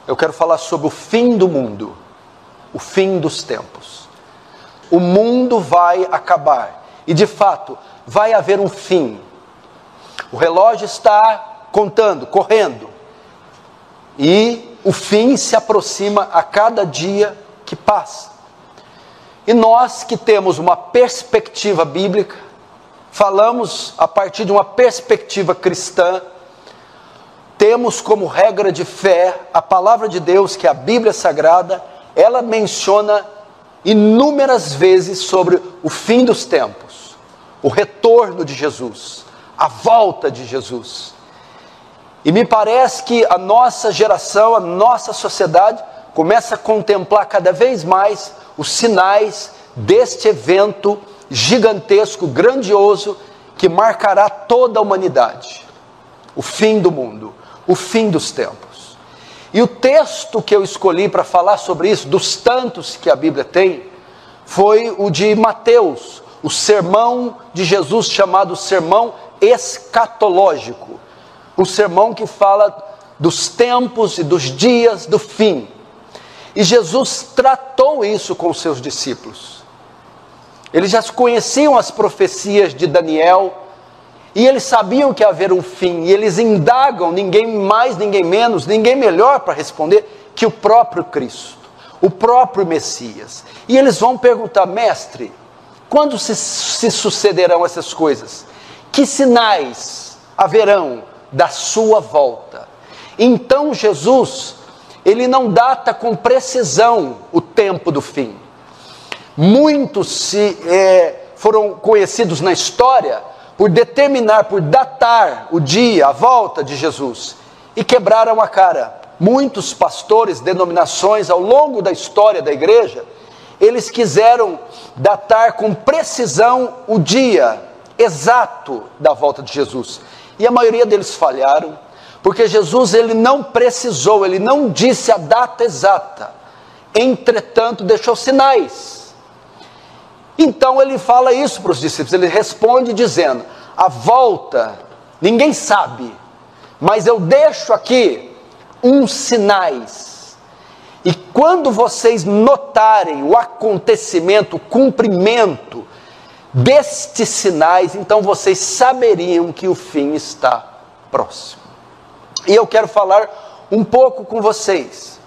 eu quero falar sobre o fim do mundo, o fim dos tempos. O mundo vai acabar e de fato vai haver um fim. O relógio está contando, correndo, e o fim se aproxima a cada dia que passa. E nós que temos uma perspectiva bíblica, falamos a partir de uma perspectiva cristã, temos como regra de fé a palavra de Deus, que é a Bíblia Sagrada. Ela menciona inúmeras vezes sobre o fim dos tempos, o retorno de Jesus, a volta de Jesus. E me parece que a nossa geração, a nossa sociedade, começa a contemplar cada vez mais os sinais deste evento gigantesco, grandioso, que marcará toda a humanidade. O fim do mundo, o fim dos tempos. E o texto que eu escolhi para falar sobre isso, dos tantos que a Bíblia tem, foi o de Mateus, o sermão de Jesus chamado sermão escatológico. Um sermão que fala dos tempos e dos dias do fim. E Jesus tratou isso com os seus discípulos. Eles já conheciam as profecias de Daniel, e eles sabiam que ia haver um fim, e eles indagam, ninguém mais, ninguém menos, ninguém melhor para responder que o próprio Cristo, o próprio Messias. E eles vão perguntar: mestre, quando se sucederão essas coisas? Que sinais haverão da sua volta? Então Jesus, ele não data com precisão o tempo do fim. Muitos foram conhecidos na história por determinar, por datar o dia, a volta de Jesus, e quebraram a cara. Muitos pastores, denominações ao longo da história da igreja, eles quiseram datar com precisão o dia exato da volta de Jesus, e a maioria deles falharam, porque Jesus, ele não precisou, ele não disse a data exata, entretanto deixou sinais. Então ele fala isso para os discípulos, ele responde dizendo: a volta ninguém sabe, mas eu deixo aqui uns sinais, e quando vocês notarem o acontecimento, o cumprimento destes sinais, então vocês saberiam que o fim está próximo. E eu quero falar um pouco com vocês.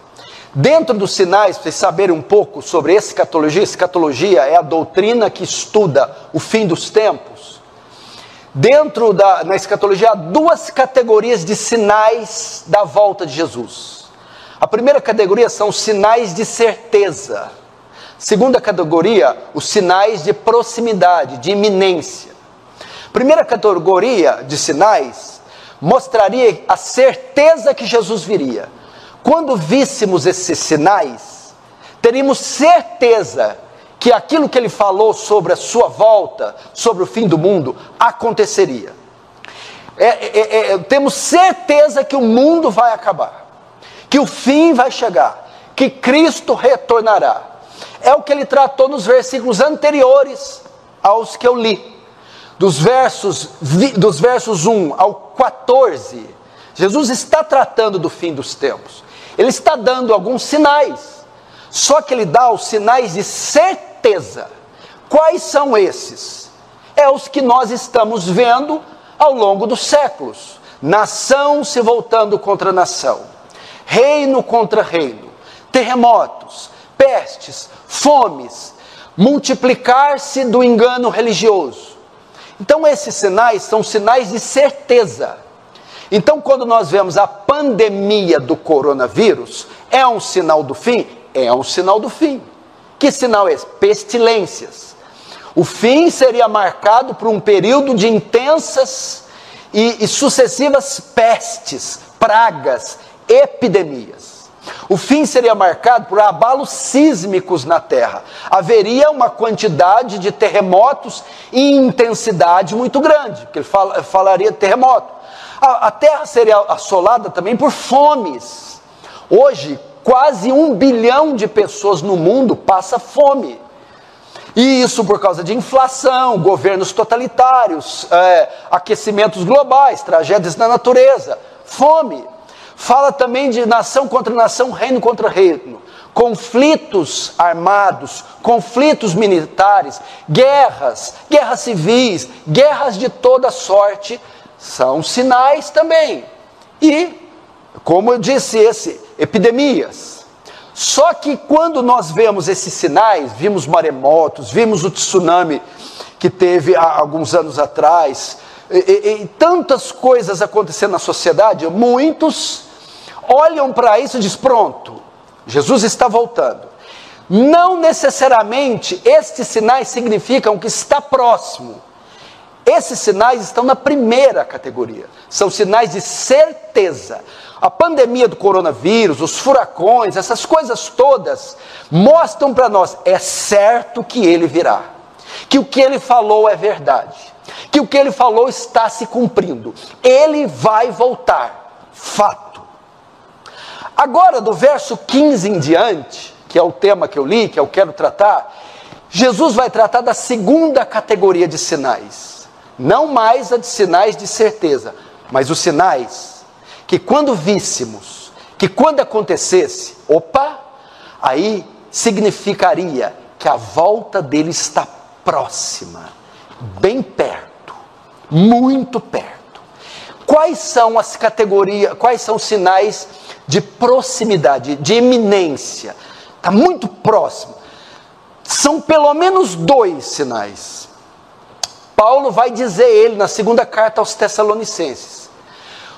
Dentro dos sinais, para vocês saberem um pouco sobre escatologia. Escatologia é a doutrina que estuda o fim dos tempos. Na escatologia há duas categorias de sinais da volta de Jesus. A primeira categoria são os sinais de certeza. Segunda categoria, os sinais de proximidade, de iminência. Primeira categoria de sinais mostraria a certeza que Jesus viria. Quando víssemos esses sinais, teríamos certeza que aquilo que ele falou sobre a sua volta, sobre o fim do mundo, aconteceria. Temos certeza que o mundo vai acabar, que o fim vai chegar, que Cristo retornará. É o que ele tratou nos versículos anteriores aos que eu li. Dos versos 1 ao 14, Jesus está tratando do fim dos tempos. Ele está dando alguns sinais, só que ele dá os sinais de certeza. Quais são esses? É os que nós estamos vendo ao longo dos séculos. Nação se voltando contra nação, reino contra reino, terremotos, pestes, fomes, multiplicar-se do engano religioso. Então esses sinais são sinais de certeza. Então quando nós vemos a pandemia do coronavírus, é um sinal do fim? É um sinal do fim. Que sinal é esse? Pestilências. O fim seria marcado por um período de intensas e sucessivas pestes, pragas, epidemias. O fim seria marcado por abalos sísmicos na terra. Haveria uma quantidade de terremotos em intensidade muito grande, porque ele falaria de terremoto. A terra seria assolada também por fomes. Hoje, quase 1 bilhão de pessoas no mundo passa fome. E isso por causa de inflação, governos totalitários, aquecimentos globais, tragédias na natureza, fome. Fala também de nação contra nação, reino contra reino. Conflitos armados, conflitos militares, guerras civis, guerras de toda sorte, são sinais também. E, como eu disse, epidemias. Só que quando nós vemos esses sinais, vimos maremotos, vimos o tsunami que teve há alguns anos atrás, e tantas coisas acontecendo na sociedade, muitos olham para isso e dizem, pronto, Jesus está voltando. Não necessariamente estes sinais significam que está próximo. Esses sinais estão na primeira categoria. São sinais de certeza. A pandemia do coronavírus, os furacões, essas coisas todas mostram para nós, é certo que ele virá. Que o que ele falou é verdade. Que o que ele falou está se cumprindo. Ele vai voltar. Fato. Agora, do verso 15 em diante, que é o tema que eu li, que eu quero tratar, Jesus vai tratar da segunda categoria de sinais. Não mais a de sinais de certeza, mas os sinais que quando víssemos, que quando acontecesse, aí significaria que a volta dele está próxima, bem perto, muito perto. Quais são as categorias, quais são os sinais de proximidade, de iminência? Está muito próximo. São pelo menos 2 sinais. Paulo vai dizer ele na segunda carta aos Tessalonicenses.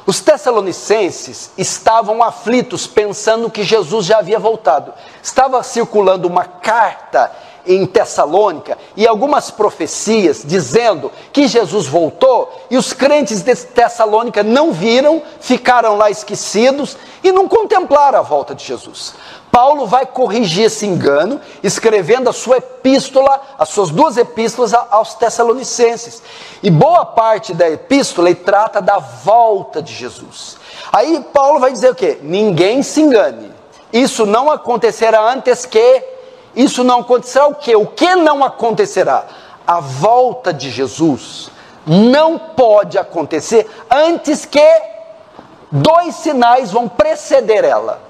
Os Tessalonicenses estavam aflitos, pensando que Jesus já havia voltado. Estava circulando uma carta em Tessalônica e algumas profecias dizendo que Jesus voltou, e os crentes de Tessalônica não viram, ficaram lá esquecidos e não contemplaram a volta de Jesus. Paulo vai corrigir esse engano, escrevendo a sua epístola, as suas 2 epístolas aos Tessalonicenses. E boa parte da epístola ele trata da volta de Jesus. Aí Paulo vai dizer o quê? Ninguém se engane. Isso não acontecerá antes que... Isso não acontecerá o quê? O que não acontecerá? A volta de Jesus não pode acontecer antes que 2 sinais vão preceder ela.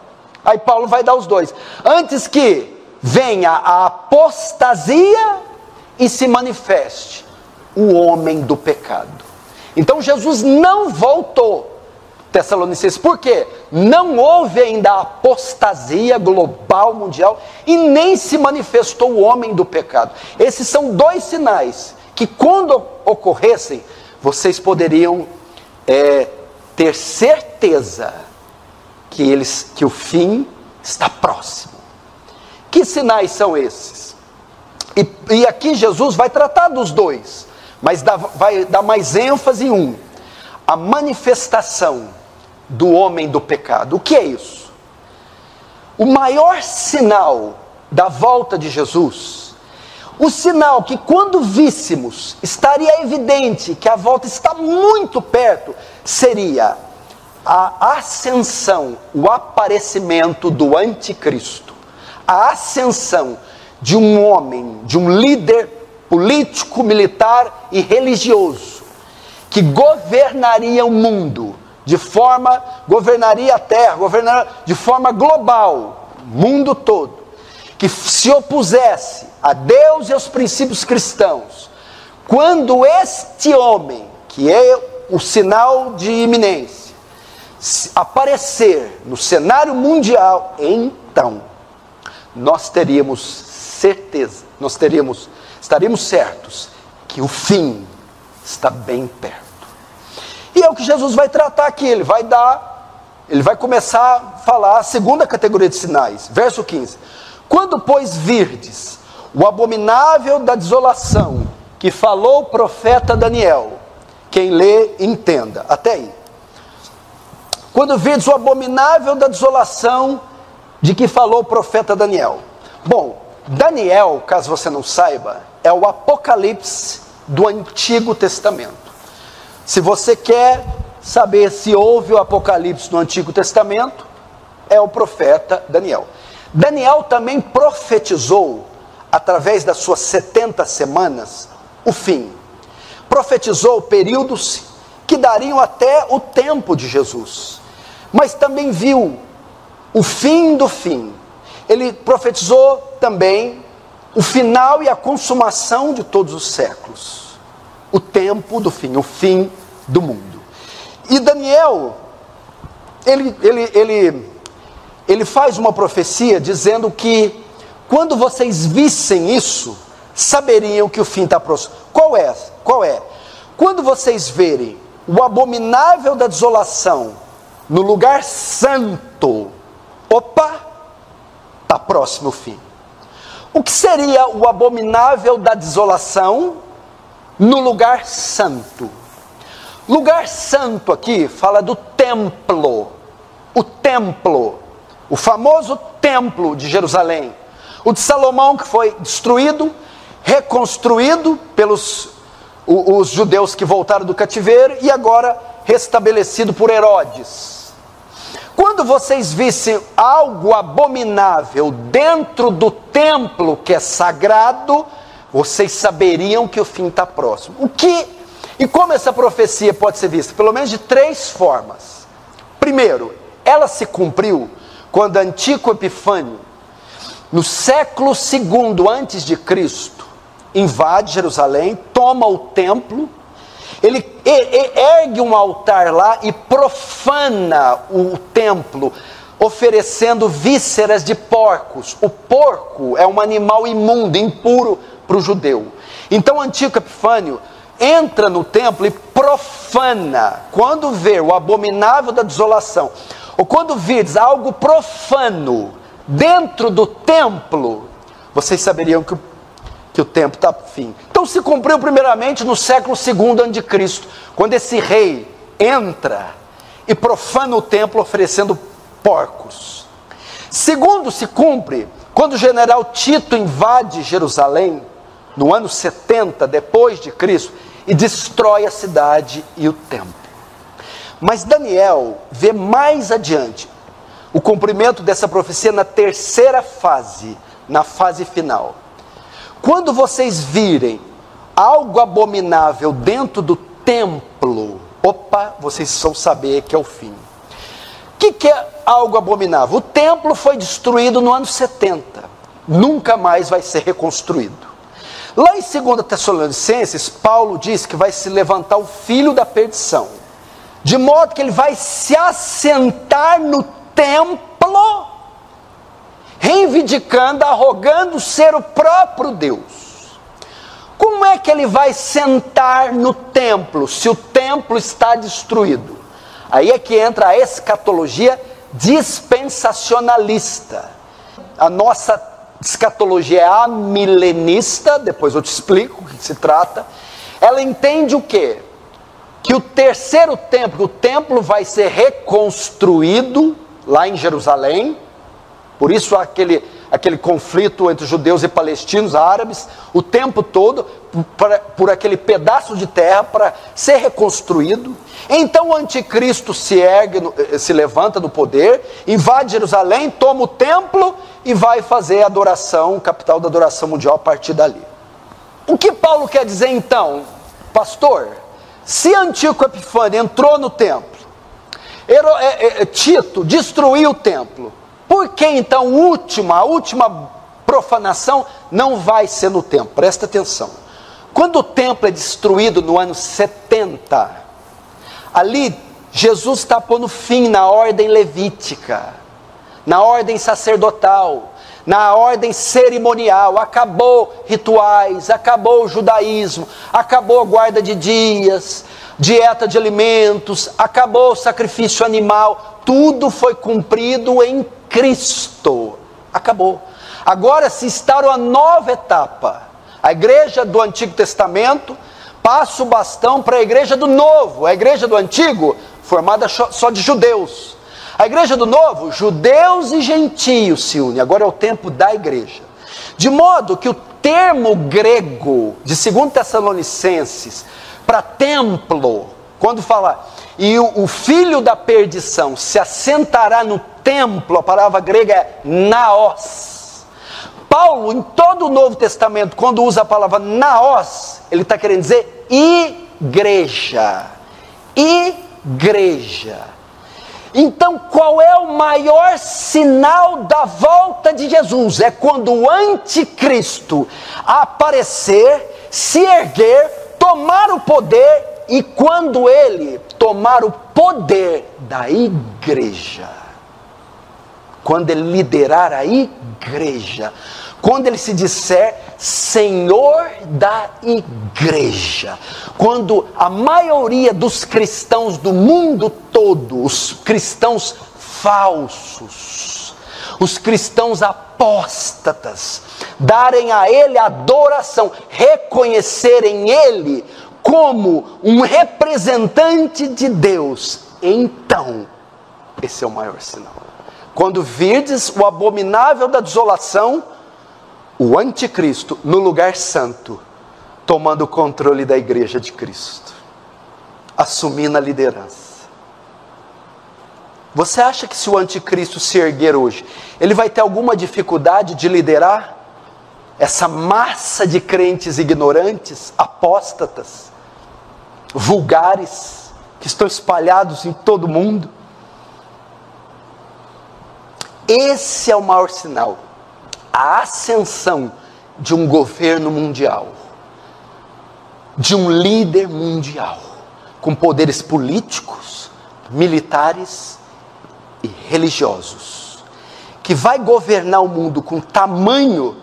Aí Paulo vai dar os 2. Antes que venha a apostasia e se manifeste o homem do pecado. Então Jesus não voltou. Tessalonicenses, por quê? Não houve ainda a apostasia global, mundial, e nem se manifestou o homem do pecado. Esses são 2 sinais que, quando ocorressem, vocês poderiam ter certeza que o fim está próximo. Que sinais são esses? E aqui Jesus vai tratar dos 2, mas vai dar mais ênfase em um: a manifestação do homem do pecado. O que é isso? O maior sinal da volta de Jesus, o sinal que quando víssemos, estaria evidente que a volta está muito perto, seria a ascensão, o aparecimento do anticristo, a ascensão de um homem, de um líder político, militar e religioso, que governaria o mundo, governaria a terra, governaria de forma global, mundo todo, que se opusesse a Deus e aos princípios cristãos. Quando este homem, que é o sinal de iminência, aparecer no cenário mundial, então nós teríamos certeza, estaríamos certos que o fim está bem perto. E é o que Jesus vai tratar aqui. Ele vai começar a falar a segunda categoria de sinais. Verso 15. Quando, pois, virdes o abominável da desolação, que falou o profeta Daniel, quem lê, entenda. Até aí. Quando virdes o abominável da desolação, de que falou o profeta Daniel. Bom, Daniel, caso você não saiba, é o Apocalipse do Antigo Testamento. Se você quer saber se houve o Apocalipse no Antigo Testamento, é o profeta Daniel. Daniel também profetizou, através das suas 70 semanas, o fim. Profetizou períodos que dariam até o tempo de Jesus. mas também viu o fim do fim. Ele profetizou também o final e a consumação de todos os séculos, o tempo do fim, o fim do mundo. E Daniel, ele faz uma profecia dizendo que quando vocês vissem isso, saberiam que o fim está próximo. Qual é? Quando vocês verem o abominável da desolação no lugar santo, opa, está próximo o fim. O que seria o abominável da desolação no lugar santo? Lugar santo aqui fala do templo. O templo, o famoso templo de Jerusalém. O de Salomão, que foi destruído, reconstruído pelos os judeus que voltaram do cativeiro e agora restabelecido por Herodes. Quando vocês vissem algo abominável dentro do templo que é sagrado, vocês saberiam que o fim está próximo. E como essa profecia pode ser vista? Pelo menos de 3 formas. Primeiro, ela se cumpriu quando Antíoco Epifânio, no século II antes de Cristo, invade Jerusalém, toma o templo, ele ergue um altar lá e profana o templo, oferecendo vísceras de porcos. O porco é um animal imundo, impuro para o judeu. Então Antíoco Epifânio entra no templo e profana. Quando vê o abominável da desolação, ou quando vires algo profano dentro do templo, vocês saberiam que o tempo está fim. Então se cumpriu primeiramente no século II a.C., quando esse rei entra e profana o templo oferecendo porcos. Segundo, se cumpre quando o general Tito invade Jerusalém, no ano 70 depois de Cristo, e destrói a cidade e o templo. Mas Daniel vê mais adiante o cumprimento dessa profecia na terceira fase, na fase final. Quando vocês virem algo abominável dentro do templo, opa, vocês vão saber que é o fim. O que é algo abominável? O templo foi destruído no ano 70, nunca mais vai ser reconstruído. Lá em 2 Tessalonicenses, Paulo diz que vai se levantar o filho da perdição, de modo que ele vai se assentar no templo, reivindicando, arrogando ser o próprio Deus. Como é que ele vai sentar no templo, se o templo está destruído? Aí é que entra a escatologia dispensacionalista. A nossa escatologia é amilenista, depois eu te explico o que se trata. Ela entende o quê? Que o terceiro templo, o templo vai ser reconstruído lá em Jerusalém. Por isso aquele conflito entre judeus e palestinos, árabes, o tempo todo, por aquele pedaço de terra para ser reconstruído. Então o anticristo se levanta do poder, invade Jerusalém, toma o templo e vai fazer a adoração, capital da adoração mundial a partir dali. O que Paulo quer dizer então? Pastor, se Antíoco Epifânio entrou no templo, Tito destruiu o templo, por que então a última profanação não vai ser no templo? Presta atenção. Quando o templo é destruído no ano 70, ali Jesus está pondo fim na ordem levítica, na ordem sacerdotal, na ordem cerimonial. Acabou rituais, acabou o judaísmo, acabou a guarda de dias, dieta de alimentos, acabou o sacrifício animal. Tudo foi cumprido em Cristo. Acabou. Agora se instaura uma nova etapa. A igreja do Antigo Testamento passa o bastão para a igreja do Novo. A igreja do Antigo, formada só de judeus. A igreja do Novo, judeus e gentios se unem. Agora é o tempo da igreja. De modo que o termo grego de 2 Tessalonicenses para templo, quando fala, e o filho da perdição se assentará no templo, a palavra grega é naos. Paulo, em todo o Novo Testamento, quando usa a palavra naos, ele está querendo dizer igreja. Igreja. Então, qual é o maior sinal da volta de Jesus? É quando o anticristo aparecer, se erguer, tomar o poder, e quando ele tomar o poder da igreja, quando ele liderar a igreja, quando ele se disser Senhor da igreja, quando a maioria dos cristãos do mundo todo, os cristãos falsos, os cristãos apóstatas, darem a ele adoração, reconhecerem ele como um representante de Deus, então, esse é o maior sinal. Quando virdes o abominável da desolação, o anticristo no lugar santo, tomando o controle da igreja de Cristo, assumindo a liderança. Você acha que se o anticristo se erguer hoje, ele vai ter alguma dificuldade de liderar essa massa de crentes ignorantes, apóstatas, vulgares, que estão espalhados em todo o mundo? Esse é o maior sinal. A ascensão de um governo mundial, de um líder mundial, com poderes políticos, militares e religiosos, que vai governar o mundo com tamanha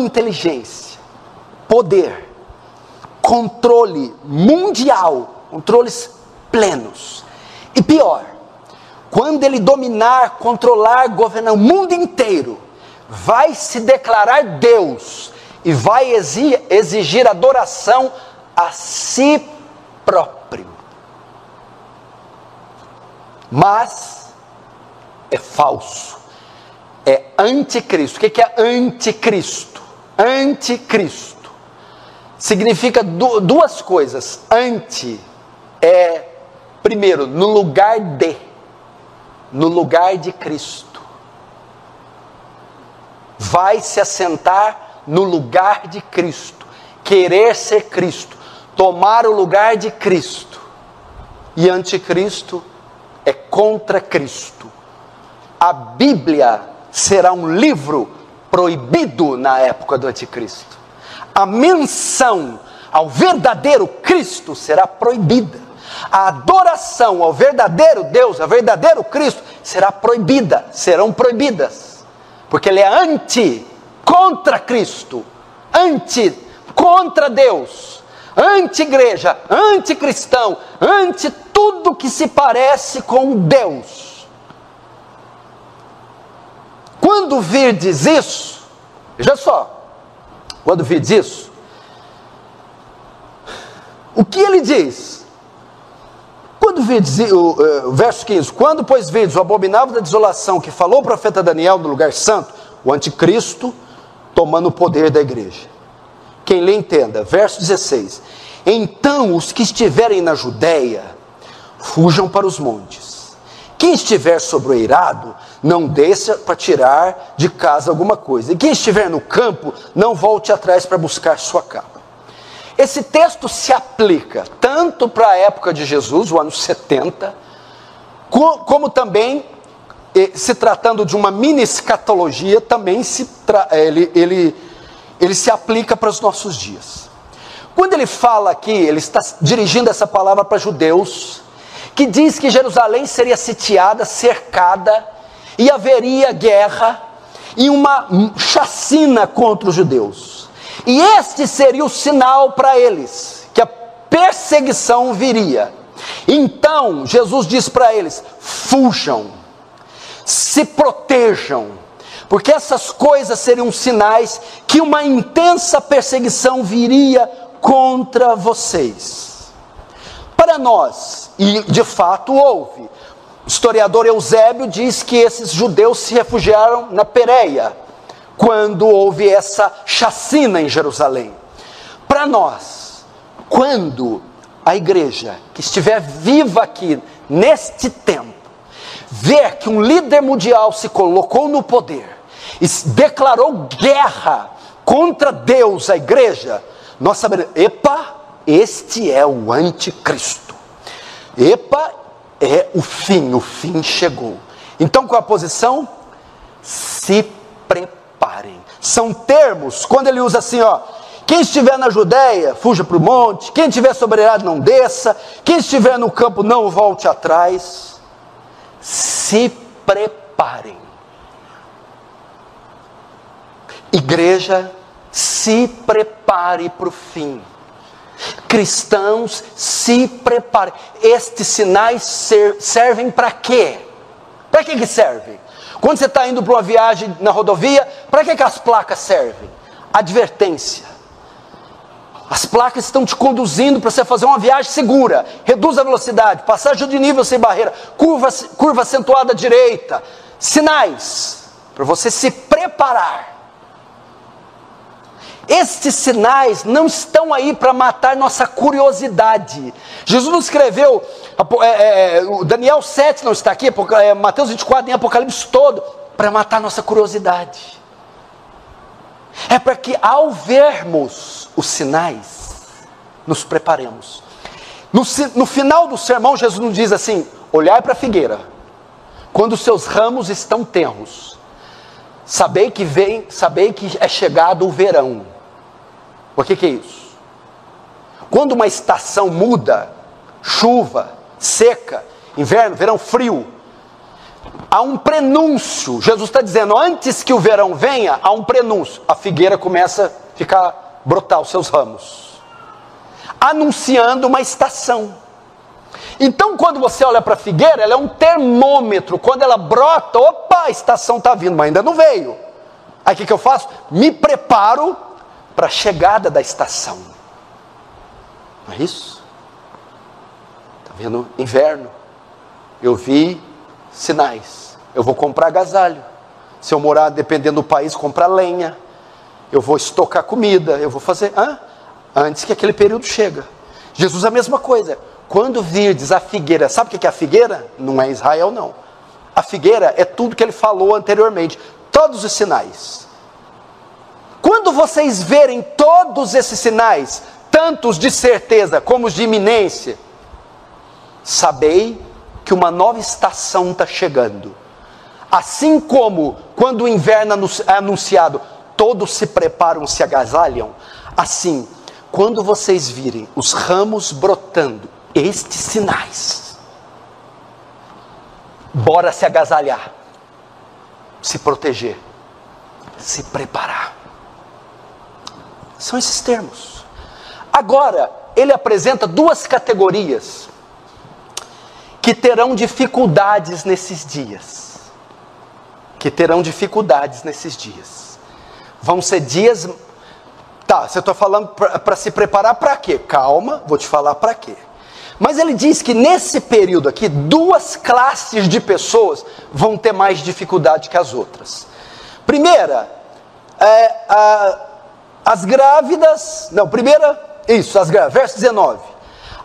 inteligência, poder, controle mundial, controles plenos. E pior, quando ele dominar, controlar, governar o mundo inteiro, vai se declarar Deus e vai exigir adoração a si próprio. Mas é falso, é anticristo. O que é anticristo? Anticristo significa duas coisas. Anti é, primeiro, no lugar de Cristo. Vai se assentar no lugar de Cristo, querer ser Cristo, tomar o lugar de Cristo. E anticristo é contra Cristo. A Bíblia será um livro proibido na época do anticristo. A menção ao verdadeiro Cristo será proibida. A adoração ao verdadeiro Deus, ao verdadeiro Cristo, será proibida, serão proibidas. Porque ele é contra Cristo, contra Deus, anti-igreja, anticristão, anti tudo que se parece com Deus. Quando virdes isso, veja só, quando virdes isso, o que ele diz? Quando virdes, o verso 15, quando pois virdes o abominável da desolação que falou o profeta Daniel no lugar santo, o anticristo tomando o poder da igreja. Quem lê entenda, verso 16, então os que estiverem na Judéia, fujam para os montes. Quem estiver sobre o eirado, não desça para tirar de casa alguma coisa. E quem estiver no campo, não volte atrás para buscar sua capa. Esse texto se aplica tanto para a época de Jesus, o ano 70, como também, se tratando de uma mini escatologia, também ele se aplica para os nossos dias. Quando ele fala aqui, ele está dirigindo essa palavra para judeus, que diz que Jerusalém seria sitiada, cercada, e haveria guerra e uma chacina contra os judeus. E este seria o sinal para eles, que a perseguição viria. Então, Jesus diz para eles, fujam, se protejam, porque essas coisas seriam sinais que uma intensa perseguição viria contra vocês. Para nós, e de fato houve, o historiador Eusébio diz que esses judeus se refugiaram na Pérea, quando houve essa chacina em Jerusalém. Para nós, quando a igreja que estiver viva aqui neste tempo, ver que um líder mundial se colocou no poder e declarou guerra contra Deus, a igreja, nós saberemos, epa, este é o anticristo. Epa, é o fim chegou. Então qual é a posição? Se preparem. São termos, quando ele usa assim, ó, quem estiver na Judéia, fuja para o monte, quem estiver sobre a não desça, quem estiver no campo não volte atrás. Se preparem. Igreja, se prepare para o fim. Cristãos, se preparem. Estes sinais servem para quê? Para que servem? Quando você está indo para uma viagem na rodovia, para que as placas servem? Advertência. As placas estão te conduzindo para você fazer uma viagem segura. Reduz a velocidade, passagem de nível sem barreira, curva acentuada à direita. Sinais para você se preparar. Estes sinais não estão aí para matar nossa curiosidade. Jesus não escreveu, Daniel 7 não está aqui, Mateus 24, nem Apocalipse todo, para matar nossa curiosidade. É para que ao vermos os sinais, nos preparemos. No final do sermão, Jesus nos diz assim: olhai para a figueira, quando os seus ramos estão tenros, sabei que é chegado o verão. O que é isso? Quando uma estação muda, chuva, seca, inverno, verão, frio, há um prenúncio. Jesus está dizendo, antes que o verão venha, há um prenúncio. A figueira começa a brotar os seus ramos, anunciando uma estação. Então quando você olha para a figueira, ela é um termômetro. Quando ela brota, opa, a estação está vindo, mas ainda não veio. Aí o que eu faço? Me preparo para a chegada da estação. Não é isso? Está vendo? Inverno. Eu vi sinais. Eu vou comprar agasalho. Se eu morar, dependendo do país, comprar lenha. Eu vou estocar comida. Eu vou fazer... antes que aquele período chega. Jesus a mesma coisa. Quando virdes a figueira, sabe o que é a figueira? Não é Israel, não. A figueira é tudo que ele falou anteriormente. Todos os sinais. Quando vocês verem todos esses sinais, tanto os de certeza como os de iminência, sabei que uma nova estação está chegando. Assim como quando o inverno é anunciado, todos se preparam, se agasalham. Assim, quando vocês virem os ramos brotando, estes sinais, bora se agasalhar, se proteger, se preparar. São esses termos. Agora, ele apresenta duas categorias que terão dificuldades nesses dias. Vão ser dias... Tá, você está falando para se preparar para quê? Calma, vou te falar para quê. Mas ele diz que nesse período aqui, duas classes de pessoas vão ter mais dificuldade que as outras. Primeira, as grávidas... Não, as grávidas, verso 19.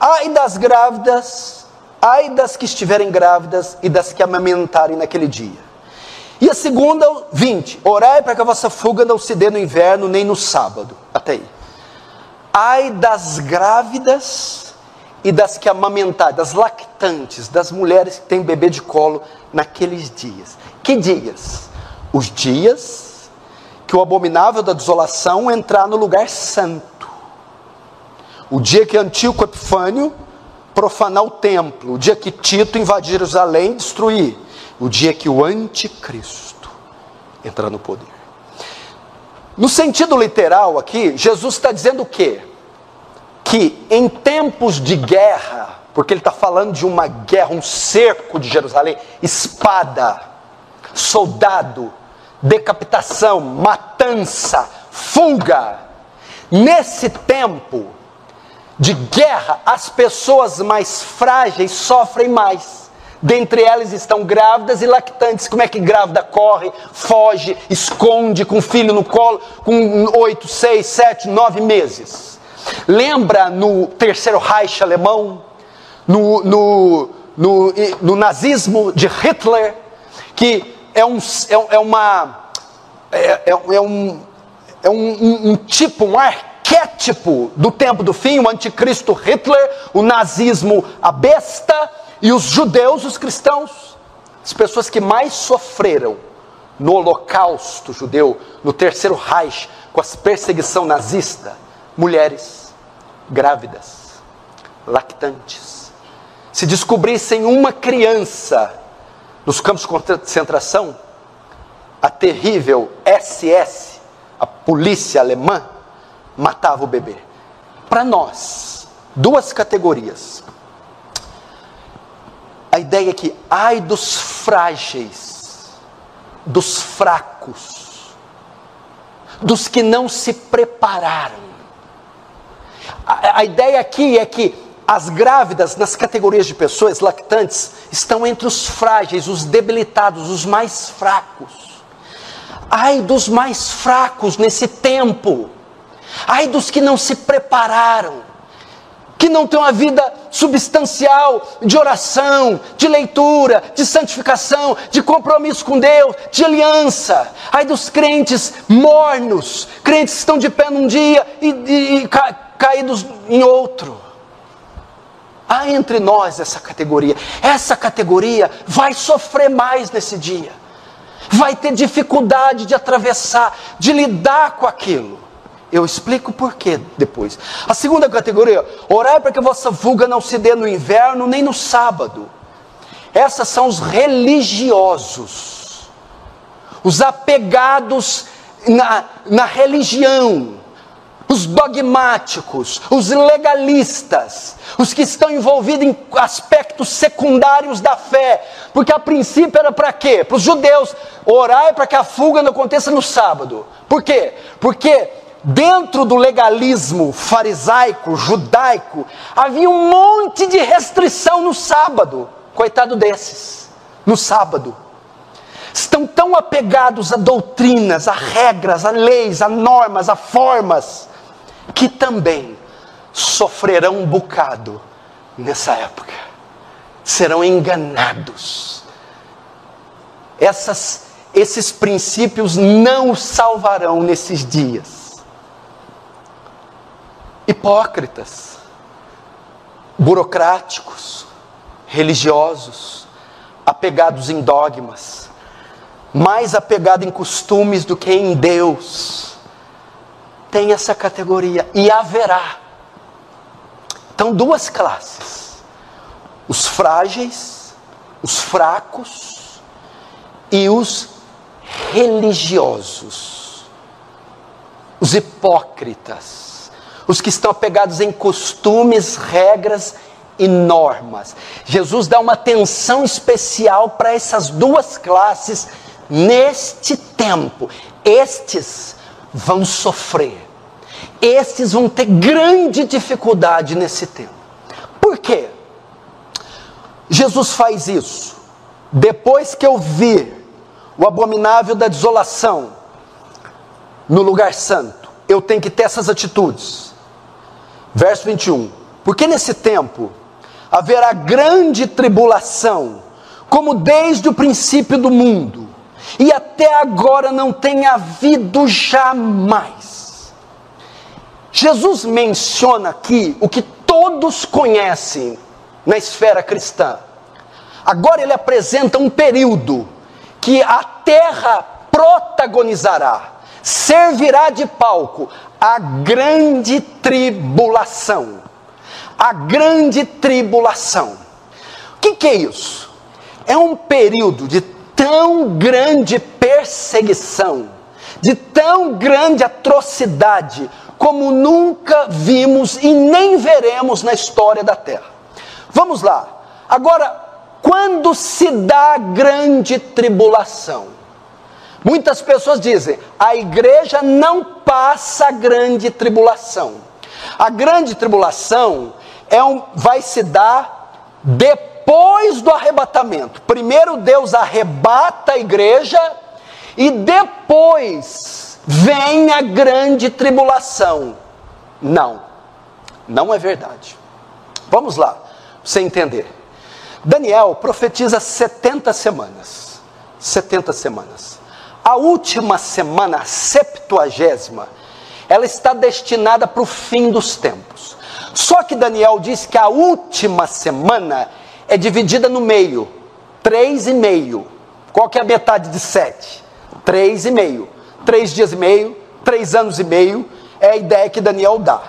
Ai das grávidas, ai das que estiverem grávidas e das que amamentarem naquele dia. E a segunda, 20. Orai para que a vossa fuga não se dê no inverno, nem no sábado. Até aí. Ai das grávidas e das que amamentarem, das lactantes, das mulheres que têm bebê de colo naqueles dias. Que dias? Os dias que o abominável da desolação entrar no lugar santo. O dia que Antíoco Epifânio profanar o templo. O dia que Tito invadir Jerusalém e destruir. O dia que o anticristo entrar no poder. No sentido literal aqui, Jesus está dizendo o quê? Que em tempos de guerra, porque ele está falando de uma guerra, um cerco de Jerusalém, espada, soldado, decapitação, matança, fuga. Nesse tempo de guerra, as pessoas mais frágeis sofrem mais. Dentre elas estão grávidas e lactantes. Como é que grávida corre, foge, esconde com o filho no colo, com 8, 6, 7, 9 meses? Lembra no Terceiro Reich alemão, no nazismo de Hitler, que é um tipo, um arquétipo do tempo do fim, o anticristo Hitler, o nazismo, a besta, E os judeus, os cristãos, as pessoas que mais sofreram no holocausto judeu, no terceiro Reich, com a perseguição nazista, mulheres grávidas, lactantes. Se descobrissem uma criança nos campos de concentração, a terrível SS, a polícia alemã, matava o bebê. Para nós, duas categorias. A ideia é que, ai dos frágeis, dos fracos, dos que não se prepararam. A ideia aqui é que as grávidas, nas categorias de pessoas lactantes, estão entre os frágeis, os debilitados, os mais fracos. Ai dos mais fracos nesse tempo. Ai dos que não se prepararam, que não têm uma vida substancial de oração, de leitura, de santificação, de compromisso com Deus, de aliança. Ai dos crentes mornos, crentes que estão de pé num dia e caídos em outro. Há entre nós essa categoria. Essa categoria vai sofrer mais nesse dia. Vai ter dificuldade de atravessar, de lidar com aquilo. Eu explico por quê depois. A segunda categoria, orai para que a vossa fuga não se dê no inverno nem no sábado. Essas são os religiosos, os apegados na religião, os dogmáticos, os legalistas, os que estão envolvidos em aspectos secundários da fé, porque a princípio era para quê? Para os judeus, orai para que a fuga não aconteça no sábado. Por quê? Porque dentro do legalismo farisaico, judaico, havia um monte de restrição no sábado. Coitado desses, no sábado. Estão tão apegados a doutrinas, a regras, a leis, a normas, a formas, que também sofrerão um bocado nessa época. Serão enganados. Esses princípios não os salvarão nesses dias. Hipócritas, burocráticos, religiosos, apegados em dogmas, mais apegado em costumes do que em Deus, tem essa categoria, e haverá. Então, duas classes: os frágeis, os fracos e os religiosos, os hipócritas, os que estão apegados em costumes, regras e normas. Jesus dá uma atenção especial para essas duas classes neste tempo. Estes vão sofrer, estes vão ter grande dificuldade nesse tempo. Por quê? Jesus faz isso depois que eu vi o abominável da desolação no lugar santo. Eu tenho que ter essas atitudes. Verso 21. Porque nesse tempo haverá grande tribulação, como desde o princípio do mundo, e até agora não tem havido jamais. Jesus menciona aqui o que todos conhecem na esfera cristã. Agora ele apresenta um período que a terra protagonizará, servirá de palco a grande tribulação. A grande tribulação. O que é isso? É um período de tão grande perseguição, de tão grande atrocidade, como nunca vimos e nem veremos na história da terra. Vamos lá. Agora, quando se dá a grande tribulação? Muitas pessoas dizem, a igreja não passa a grande tribulação. A grande tribulação vai se dar depois do arrebatamento. Primeiro Deus arrebata a igreja e depois vem a grande tribulação. Não, não é verdade. Vamos lá, para você entender. Daniel profetiza 70 semanas. 70 semanas. A última semana, a 70ª, ela está destinada para o fim dos tempos. Só que Daniel diz que a última semana é dividida no meio, 3,5. Qual que é a metade de 7? 3,5. 3 dias e meio, 3 anos e meio, é a ideia que Daniel dá.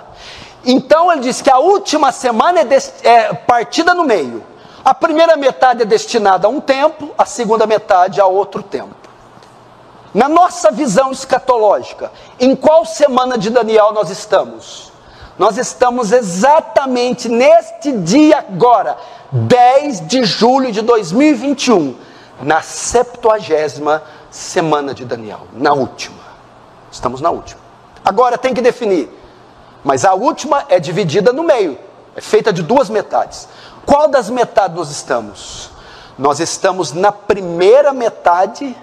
Então ele diz que a última semana é partida no meio. A primeira metade é destinada a um tempo, a segunda metade a outro tempo. Na nossa visão escatológica, em qual semana de Daniel nós estamos? Nós estamos exatamente neste dia agora, 10 de julho de 2021, na 70ª semana de Daniel, na última. Estamos na última. Agora tem que definir, mas a última é dividida no meio, é feita de 2 metades. Qual das metades nós estamos? Nós estamos na primeira metade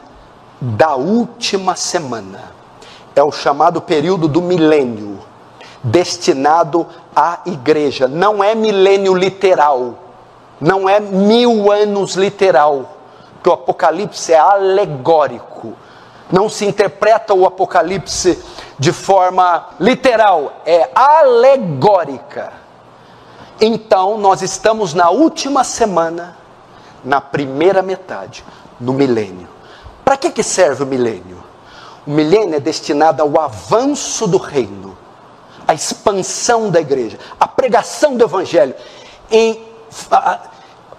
da última semana. É o chamado período do milênio, destinado à igreja. Não é milênio literal, não é 1000 anos literal, porque o Apocalipse é alegórico. Não se interpreta o Apocalipse de forma literal, é alegórica. Então nós estamos na última semana, na primeira metade, no milênio. Para que serve o milênio? O milênio é destinado ao avanço do reino, a expansão da igreja, a pregação do evangelho,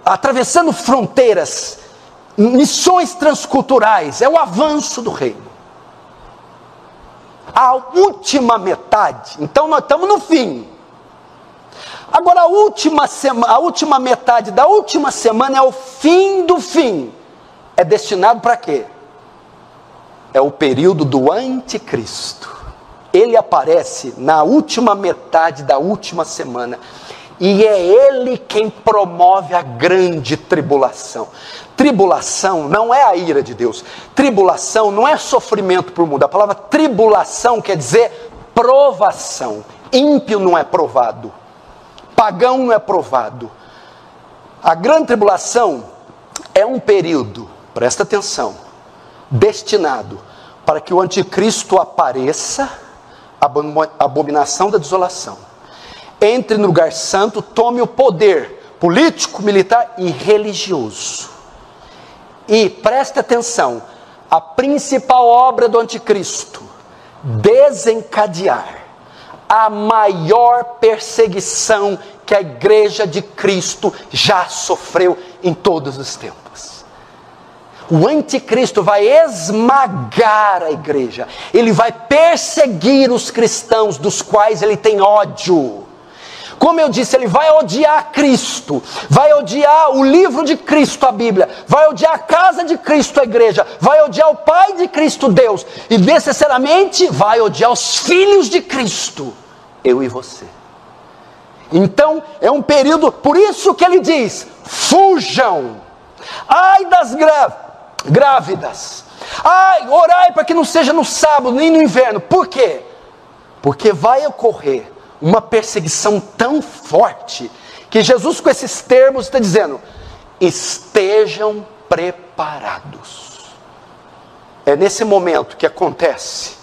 atravessando fronteiras, missões transculturais, é o avanço do reino. A última metade, então nós estamos no fim. Agora a última metade da última semana é o fim do fim. É destinado para quê? É o período do anticristo. Ele aparece na última metade da última semana. E é ele quem promove a grande tribulação. Tribulação não é a ira de Deus. Tribulação não é sofrimento para o mundo. A palavra tribulação quer dizer provação. Ímpio não é provado. Pagão não é provado. A grande tribulação é um período, presta atenção, destinado para que o anticristo apareça, a abominação da desolação, entre no lugar santo, tome o poder político, militar e religioso. E preste atenção, a principal obra do anticristo, desencadear a maior perseguição que a igreja de Cristo já sofreu em todos os tempos. O anticristo vai esmagar a igreja, ele vai perseguir os cristãos dos quais ele tem ódio. Como eu disse, ele vai odiar Cristo, vai odiar o livro de Cristo, a Bíblia, vai odiar a casa de Cristo, a igreja, vai odiar o Pai de Cristo, Deus, e necessariamente vai odiar os filhos de Cristo, eu e você. Então é um período, por isso que ele diz, fujam, ai das grávidas, ai, orai para que não seja no sábado, nem no inverno. Por quê? Porque vai ocorrer uma perseguição tão forte, que Jesus com esses termos está dizendo, estejam preparados. É nesse momento que acontece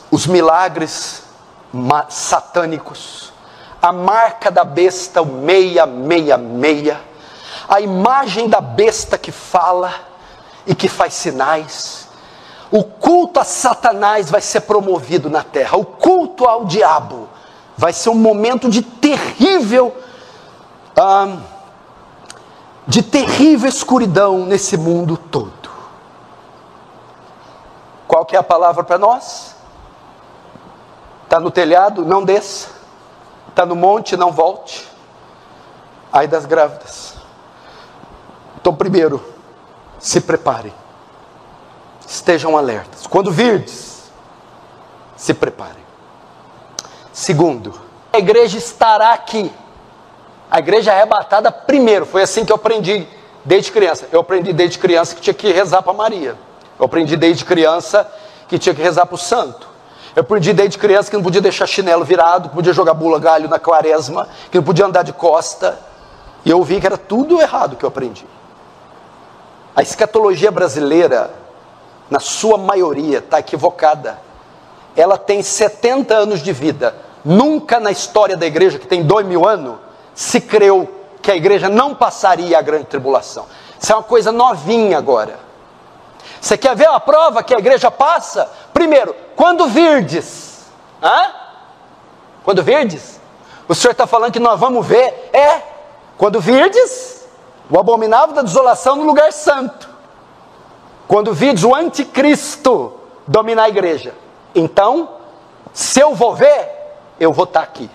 os milagres satânicos, a marca da besta, o 666, a imagem da besta que fala e que faz sinais. O culto a Satanás vai ser promovido na terra. O culto ao diabo vai ser um momento de terrível escuridão nesse mundo todo. Qual que é a palavra para nós? Está no telhado? Não desça. Está no monte? Não volte. Ai das grávidas. Então, primeiro, se preparem. Estejam alertas. Quando virdes, se preparem. Segundo, a igreja estará aqui. A igreja é arrebatada primeiro. Foi assim que eu aprendi desde criança. Eu aprendi desde criança que tinha que rezar para Maria. Eu aprendi desde criança que tinha que rezar para o santo. Eu aprendi desde criança que não podia deixar chinelo virado, que podia jogar bula galho na quaresma, que não podia andar de costa. E eu vi que era tudo errado que eu aprendi. A escatologia brasileira, na sua maioria, está equivocada. Ela tem 70 anos de vida. Nunca na história da igreja, que tem 2000 anos, se creu que a igreja não passaria a grande tribulação. Isso é uma coisa novinha agora. Você quer ver a prova que a igreja passa? Primeiro, quando virdes. Quando virdes? O Senhor está falando que nós vamos ver. Quando virdes, o abominável da desolação no lugar santo. Quando virdes o anticristo dominar a igreja. Então, se eu vou ver, eu vou estar aqui.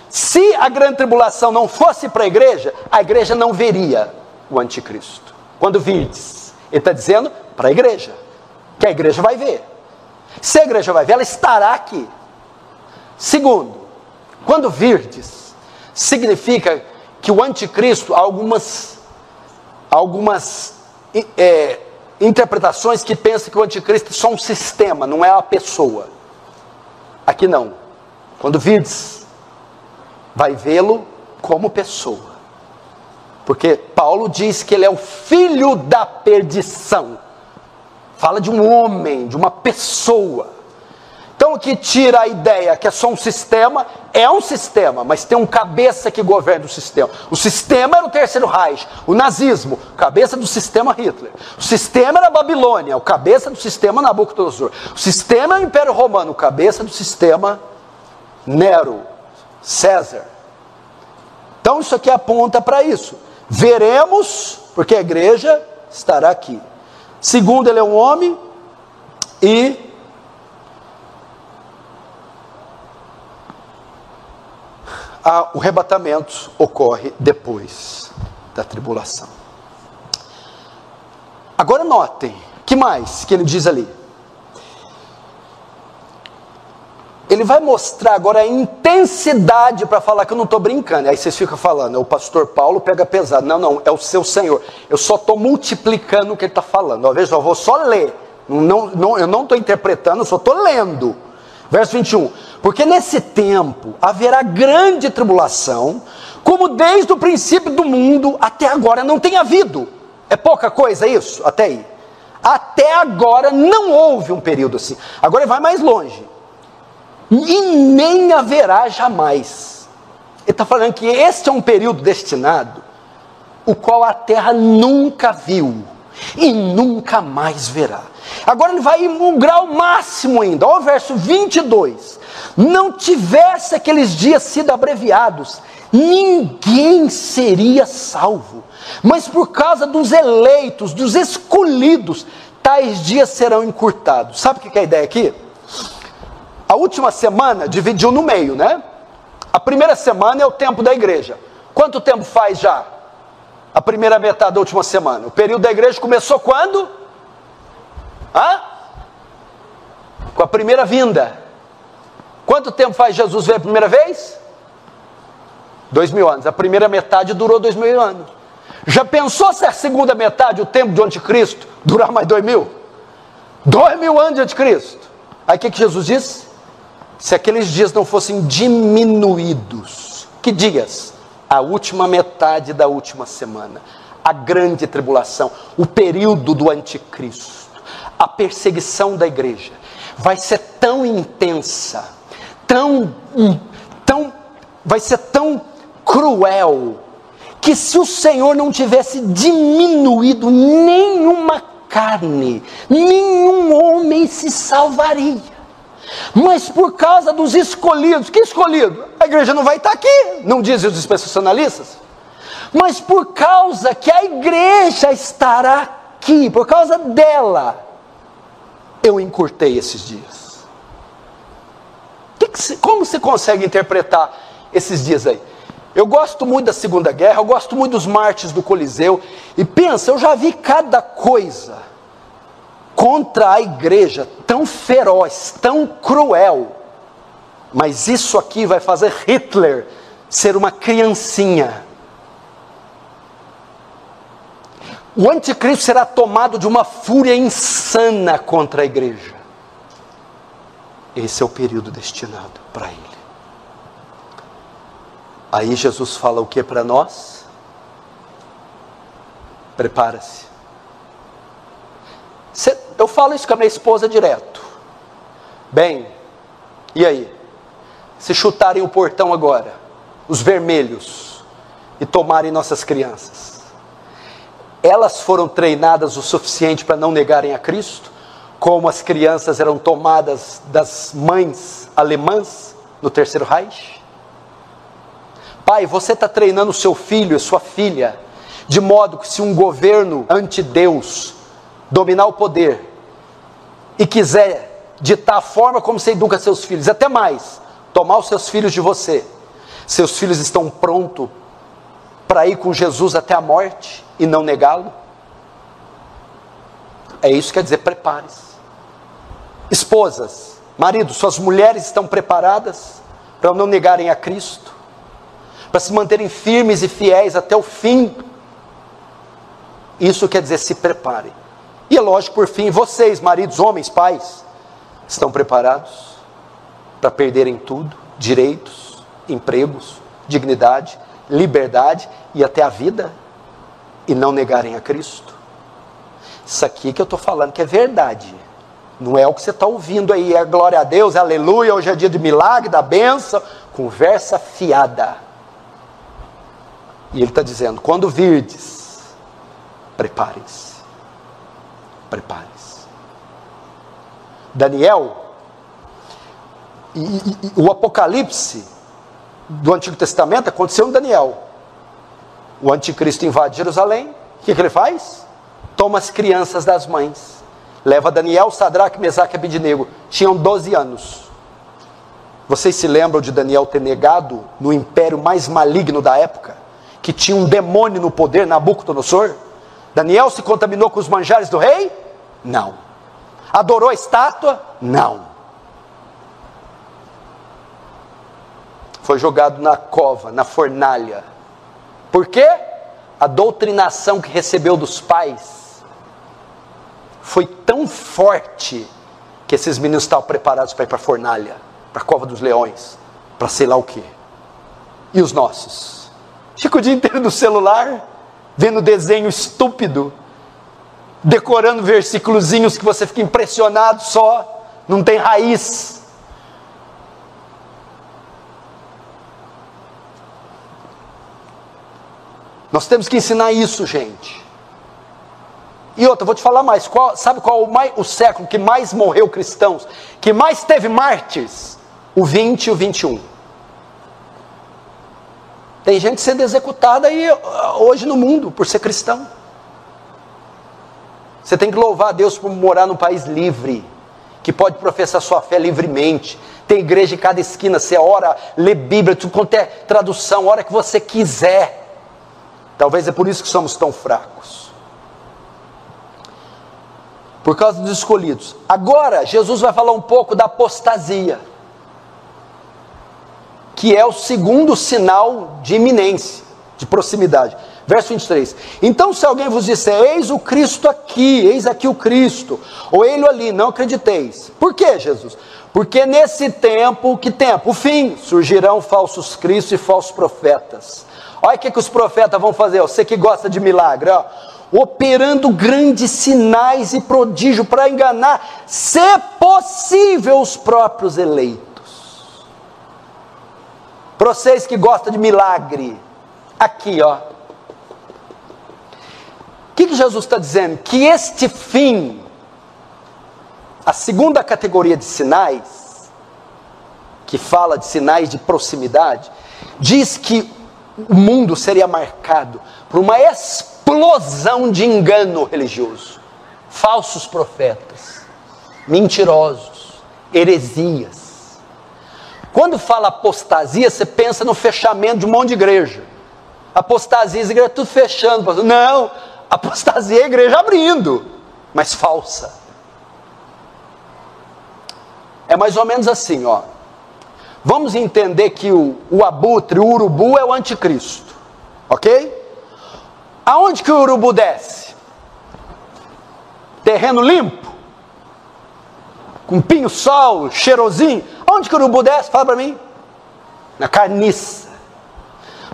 Se a grande tribulação não fosse para a igreja não veria o anticristo. Quando virdes, ele está dizendo para a igreja, que a igreja vai ver. Se a igreja vai ver, ela estará aqui. Segundo, quando virdes, significa que o anticristo, algumas interpretações que pensam que o anticristo é só um sistema, não é uma pessoa. Aqui não. Quando virdes, vai vê-lo como pessoa. Porque Paulo diz que ele é o filho da perdição. Fala de um homem, de uma pessoa. Então o que tira a ideia que é só um sistema, é um sistema, mas tem um cabeça que governa o sistema. O sistema era o Terceiro Reich, o nazismo, cabeça do sistema Hitler. O sistema era a Babilônia, o cabeça do sistema Nabucodonosor. O sistema é o Império Romano, o cabeça do sistema Nero, César. Então isso aqui aponta para isso. Veremos, porque a igreja estará aqui. Segundo, ele é um homem e o arrebatamento ocorre depois da tribulação. Agora notem, que mais que ele diz ali? Ele vai mostrar agora a intensidade para falar que eu não estou brincando. Aí vocês ficam falando, o pastor Paulo pega pesado. Não, é o seu Senhor. Eu só estou multiplicando o que ele está falando. Veja, eu vou só ler. Eu não estou interpretando, eu só estou lendo. Verso 21. Porque nesse tempo haverá grande tribulação, como desde o princípio do mundo até agora não tem havido. É pouca coisa isso? Até aí. Até agora não houve um período assim. Agora ele vai mais longe. E nem haverá jamais. Ele está falando que este é um período destinado, o qual a terra nunca viu e nunca mais verá. Agora ele vai em um grau máximo ainda. Olha o verso 22. Não tivesse aqueles dias sido abreviados, ninguém seria salvo. Mas por causa dos eleitos, dos escolhidos, tais dias serão encurtados. Sabe o que é a ideia aqui? A última semana dividiu no meio, né? A primeira semana é o tempo da igreja. Quanto tempo faz já? A primeira metade da última semana. O período da igreja começou quando? Com a primeira vinda. Quanto tempo faz Jesus veio a primeira vez? 2000 anos. A primeira metade durou 2000 anos. Já pensou se a segunda metade, o tempo do anticristo, durar mais 2000? 2000 anos de anticristo. Aí o que Jesus disse? Se aqueles dias não fossem diminuídos. Que dias? A última metade da última semana. A grande tribulação. O período do anticristo. A perseguição da igreja. Vai ser tão intensa. Vai ser tão cruel. Que se o Senhor não tivesse diminuído nenhuma carne, nenhum homem se salvaria. Mas por causa dos escolhidos, que escolhido? A igreja não vai estar aqui, não dizem os dispensacionalistas. Mas por causa que a igreja estará aqui, por causa dela, eu encurtei esses dias. Como você consegue interpretar esses dias aí? Eu gosto muito da Segunda Guerra, eu gosto muito dos mártires do Coliseu, e pensa, eu já vi cada coisa contra a igreja, tão feroz, tão cruel, mas isso aqui vai fazer Hitler ser uma criancinha. O anticristo será tomado de uma fúria insana contra a igreja. Esse é o período destinado para ele. Aí Jesus fala o que para nós? Prepara-se. Eu falo isso com a minha esposa direto. Bem, e aí? Se chutarem o portão agora, os vermelhos e tomarem nossas crianças. Elas foram treinadas o suficiente para não negarem a Cristo, como as crianças eram tomadas das mães alemãs no Terceiro Reich? Pai, você está treinando o seu filho e sua filha, de modo que se um governo anti-Deus dominar o poder e quiser ditar a forma como você educa seus filhos, até mais, tomar os seus filhos de você, seus filhos estão prontos para ir com Jesus até a morte e não negá-lo? É isso que quer dizer, prepare-se. Esposas, maridos, suas mulheres estão preparadas para não negarem a Cristo, para se manterem firmes e fiéis até o fim? Isso quer dizer, se preparem. E é lógico, por fim, vocês, maridos, homens, pais, estão preparados para perderem tudo? Direitos, empregos, dignidade, liberdade e até a vida, e não negarem a Cristo? Isso aqui que eu estou falando que é verdade, não é o que você está ouvindo aí, é glória a Deus, aleluia, hoje é dia de milagre, da bênção, conversa fiada. E ele está dizendo, quando virdes, preparem-se, preparem-se. Daniel, e o Apocalipse do Antigo Testamento aconteceu em Daniel. O anticristo invade Jerusalém, o que ele faz? Toma as crianças das mães, leva Daniel, Sadraque, Mesaque e Abednego, tinham 12 anos. Vocês se lembram de Daniel ter negado no império mais maligno da época, que tinha um demônio no poder, Nabucodonosor? Daniel se contaminou com os manjares do rei? Não. Adorou a estátua? Não. Foi jogado na cova, na fornalha. Por quê? A doutrinação que recebeu dos pais foi tão forte que esses meninos estavam preparados para ir para a fornalha, para a cova dos leões, para sei lá o quê. E os nossos? Fica o dia inteiro no celular, vendo desenho estúpido, decorando versículozinhos que você fica impressionado só, não tem raiz. Nós temos que ensinar isso, gente. E outra, vou te falar mais, sabe qual o século que mais morreu cristãos, que mais teve mártires? O 20 e o 21. Tem gente sendo executada aí hoje no mundo por ser cristão. Você tem que louvar a Deus por morar num país livre, que pode professar sua fé livremente. Tem igreja em cada esquina, você ora, lê Bíblia, tudo quanto é tradução, a hora que você quiser. Talvez é por isso que somos tão fracos. Por causa dos escolhidos. Agora, Jesus vai falar um pouco da apostasia, que é o segundo sinal de iminência, de proximidade. Verso 23. Então, se alguém vos disser, eis o Cristo aqui, eis aqui o Cristo, ou ele ali, não acrediteis. Por quê, Jesus? Porque nesse tempo, que tempo? O fim, surgirão falsos cristos e falsos profetas. Olha o que os profetas vão fazer, você que gosta de milagre, ó, operando grandes sinais e prodígios para enganar, se possível, os próprios eleitos. Para vocês que gostam de milagre, aqui ó, o que Jesus está dizendo? Que este fim, a segunda categoria de sinais, que fala de sinais de proximidade, diz que o mundo seria marcado por uma explosão de engano religioso, falsos profetas, mentirosos, heresias. Quando fala apostasia, você pensa no fechamento de um monte de igreja. Apostasia, as igrejas tudo fechando. Não, apostasia é a igreja abrindo, mas falsa. É mais ou menos assim, ó. Vamos entender que o abutre, o urubu é o anticristo, ok? Aonde que o urubu desce? Terreno limpo? Com pinho-sol, cheirosinho? Aonde que o urubu desce? Fala para mim. Na carniça.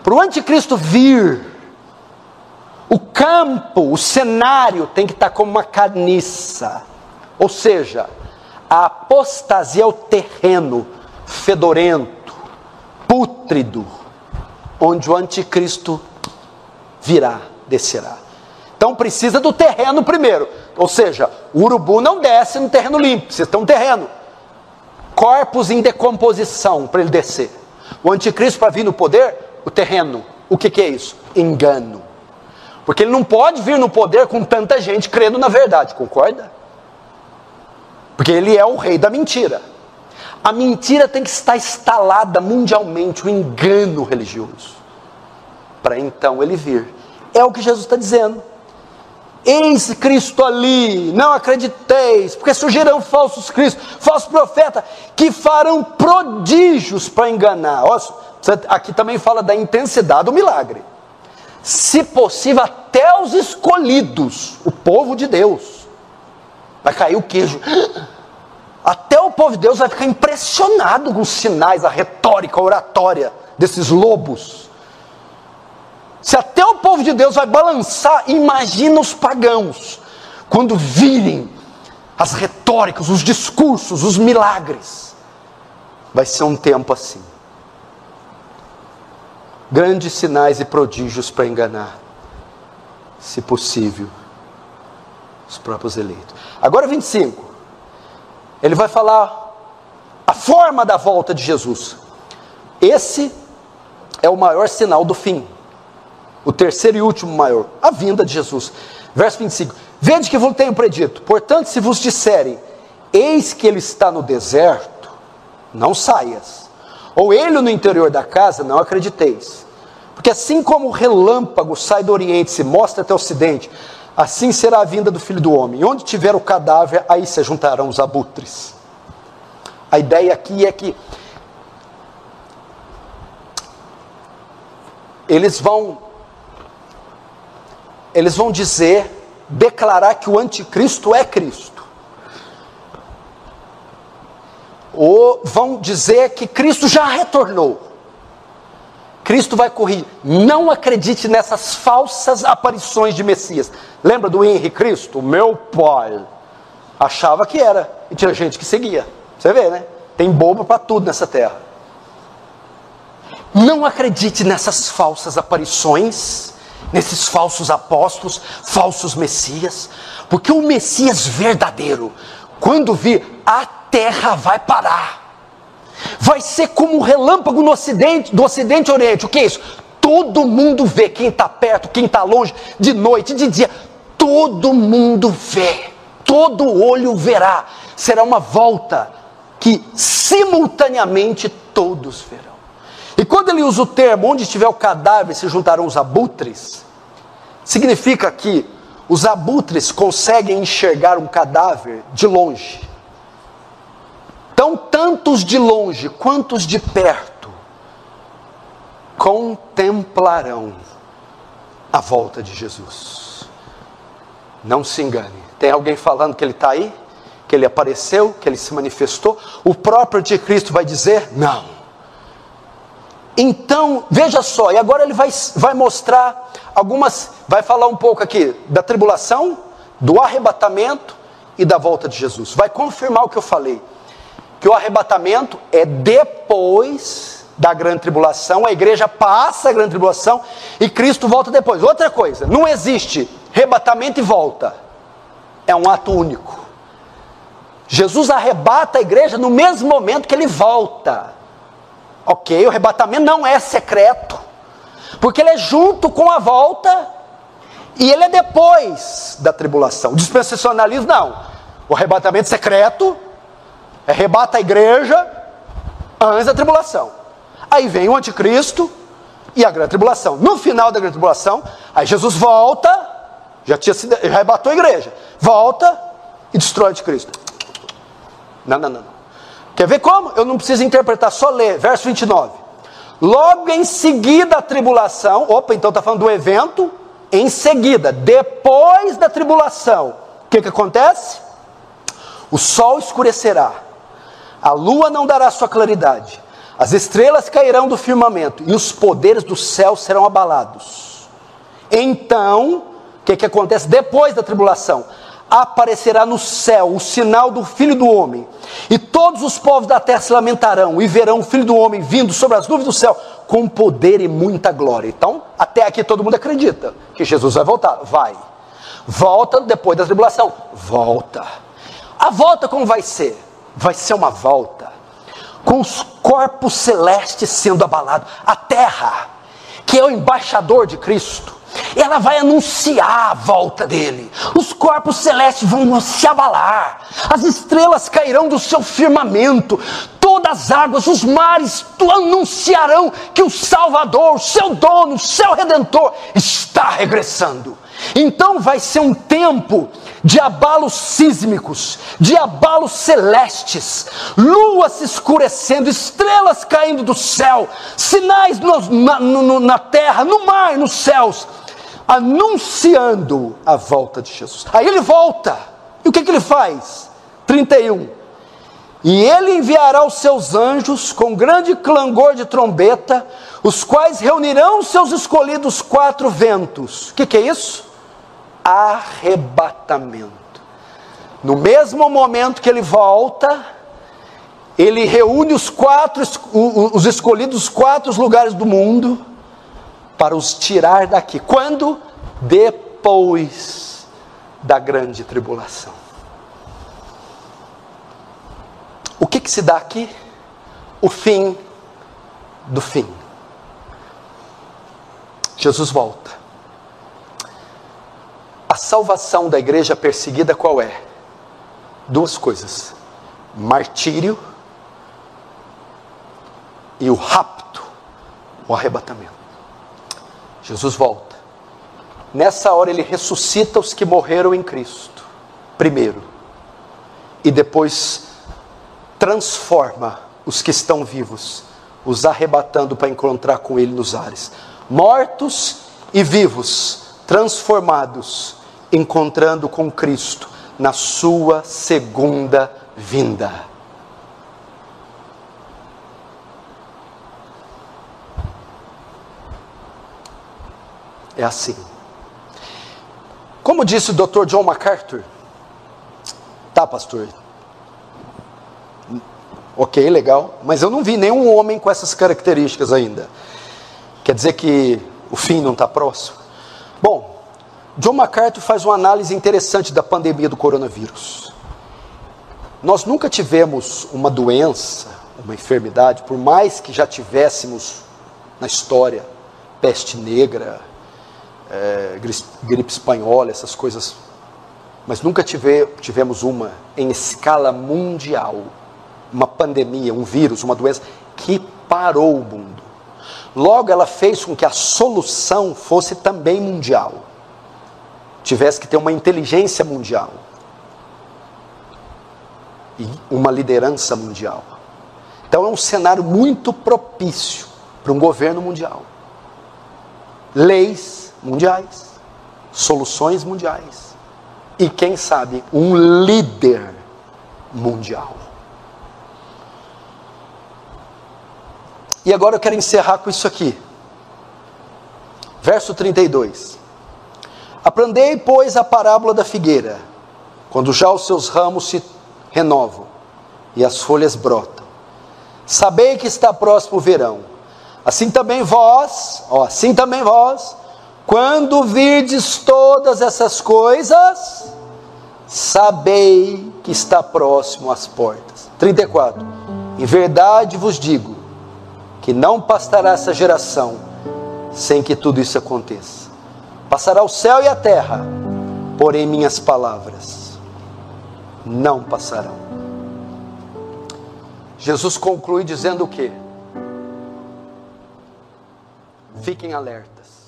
Para o anticristo vir, o campo, o cenário tem que estar como uma carniça. Ou seja, a apostasia é o terreno fedorento, pútrido, onde o anticristo virá, descerá. Então precisa do terreno primeiro. Ou seja, o urubu não desce no terreno limpo, precisa ter um terreno. Corpos em decomposição para ele descer. O anticristo, para vir no poder, o terreno. O que é isso? Engano. Porque ele não pode vir no poder com tanta gente crendo na verdade, concorda? Porque ele é o rei da mentira. A mentira tem que estar instalada mundialmente, o engano religioso, para então ele vir. É o que Jesus está dizendo. Eis Cristo ali, não acrediteis, porque surgirão falsos cristos, falsos profetas, que farão prodígios para enganar. Olha, aqui também fala da intensidade do milagre. Se possível, até os escolhidos, o povo de Deus, vai cair o queijo. Até o povo de Deus vai ficar impressionado com os sinais, a retórica, a oratória desses lobos. Se até o povo de Deus vai balançar, imagina os pagãos, quando virem as retóricas, os discursos, os milagres. Vai ser um tempo assim. Grandes sinais e prodígios para enganar, se possível, os próprios eleitos. Agora 25, ele vai falar a forma da volta de Jesus. Esse é o maior sinal do fim. O terceiro e último maior, a vinda de Jesus. Verso 25, vede que vos tenho predito, portanto se vos disserem, eis que ele está no deserto, não saias, ou ele no interior da casa, não acrediteis, porque assim como o relâmpago sai do oriente, se mostra até o ocidente, assim será a vinda do Filho do Homem, e onde tiver o cadáver, aí se juntarão os abutres. A ideia aqui é que eles vão dizer, declarar que o anticristo é Cristo. Ou vão dizer que Cristo já retornou. Cristo vai corrigir. Não acredite nessas falsas aparições de Messias. Lembra do Henri Cristo? O meu pai achava que era, e tinha gente que seguia. Você vê, né? Tem bobo para tudo nessa terra. Não acredite nessas falsas aparições, nesses falsos apóstolos, falsos messias, porque o Messias verdadeiro, quando vir, a terra vai parar. Vai ser como um relâmpago no ocidente, do ocidente e oriente. O que é isso? Todo mundo vê, quem está perto, quem está longe, de noite, de dia, todo mundo vê, todo olho verá. Será uma volta que simultaneamente todos verão. E quando ele usa o termo, onde estiver o cadáver se juntarão os abutres, significa que os abutres conseguem enxergar um cadáver de longe. Então, tantos de longe quantos de perto contemplarão a volta de Jesus. Não se engane. Tem alguém falando que ele está aí? Que ele apareceu? Que ele se manifestou? O próprio anticristo vai dizer, não. Então, veja só, e agora ele vai mostrar algumas, vai falar um pouco aqui da tribulação, do arrebatamento e da volta de Jesus. Vai confirmar o que eu falei, que o arrebatamento é depois da grande tribulação, a igreja passa a grande tribulação e Cristo volta depois. Outra coisa, não existe arrebatamento e volta, é um ato único. Jesus arrebata a igreja no mesmo momento que ele volta. Ok, o arrebatamento não é secreto, porque ele é junto com a volta e ele é depois da tribulação. O dispensacionalismo não, o arrebatamento secreto arrebata a igreja antes da tribulação, aí vem o anticristo e a grande tribulação. No final da grande tribulação, aí Jesus volta, já arrebatou a igreja, volta e destrói o anticristo. Não. Quer ver como? Eu não preciso interpretar, só ler, verso 29. Logo em seguida a tribulação, então está falando do evento, em seguida, depois da tribulação, o que acontece? O sol escurecerá, a lua não dará sua claridade, as estrelas cairão do firmamento, e os poderes do céu serão abalados. Então, o que acontece depois da tribulação? aparecerá no céu o sinal do Filho do Homem, e todos os povos da terra se lamentarão, e verão o Filho do Homem vindo sobre as nuvens do céu, com poder e muita glória. Então, até aqui todo mundo acredita que Jesus vai voltar. Vai. Volta depois da tribulação. Volta. A volta como vai ser? Vai ser uma volta com os corpos celestes sendo abalados. A terra, que é o embaixador de Cristo, ela vai anunciar a volta dele. Os corpos celestes vão se abalar. As estrelas cairão do seu firmamento. Todas as águas, os mares anunciarão que o Salvador, o seu dono, o seu Redentor está regressando. Então vai ser um tempo de abalos sísmicos, de abalos celestes, lua se escurecendo, estrelas caindo do céu, sinais na terra, no mar, nos céus, anunciando a volta de Jesus. Aí ele volta, e o que ele faz? 31, e ele enviará os seus anjos com grande clangor de trombeta, os quais reunirão os seus escolhidos 4 ventos. O que é isso? Arrebatamento. No mesmo momento que ele volta, ele reúne os escolhidos 4 lugares do mundo, para os tirar daqui. Quando? Depois da grande tribulação. O que se dá aqui? O fim do fim. Jesus volta. A salvação da igreja perseguida qual é? 2 coisas: martírio e o rapto, o arrebatamento. Jesus volta. Nessa hora ele ressuscita os que morreram em Cristo, primeiro, e depois transforma os que estão vivos, os arrebatando para encontrar com ele nos ares. Mortos e vivos, transformados, encontrando com Cristo na sua segunda vinda. É assim. Como disse o Dr. John MacArthur, tá, pastor? Ok, legal, mas eu não vi nenhum homem com essas características ainda. Quer dizer que o fim não está próximo? Bom, John MacArthur faz uma análise interessante da pandemia do coronavírus. Nós nunca tivemos uma doença, uma enfermidade, por mais que já tivéssemos na história peste negra, gripe espanhola, essas coisas, mas nunca tivemos uma em escala mundial, uma pandemia, um vírus, uma doença que parou o mundo. Logo ela fez com que a solução fosse também mundial, tivesse que ter uma inteligência mundial e uma liderança mundial. Então é um cenário muito propício para um governo mundial, leis mundiais, soluções mundiais e quem sabe um líder mundial. E agora eu quero encerrar com isso aqui. Verso 32. Aprendei, pois, a parábola da figueira, quando já os seus ramos se renovam e as folhas brotam. Sabei que está próximo o verão. Assim também vós, quando virdes todas essas coisas, sabei que está próximo às portas. 34. Em verdade vos digo, que não passará essa geração sem que tudo isso aconteça. Passará o céu e a terra, porém minhas palavras não passarão. Jesus conclui dizendo o quê? Fiquem alertas.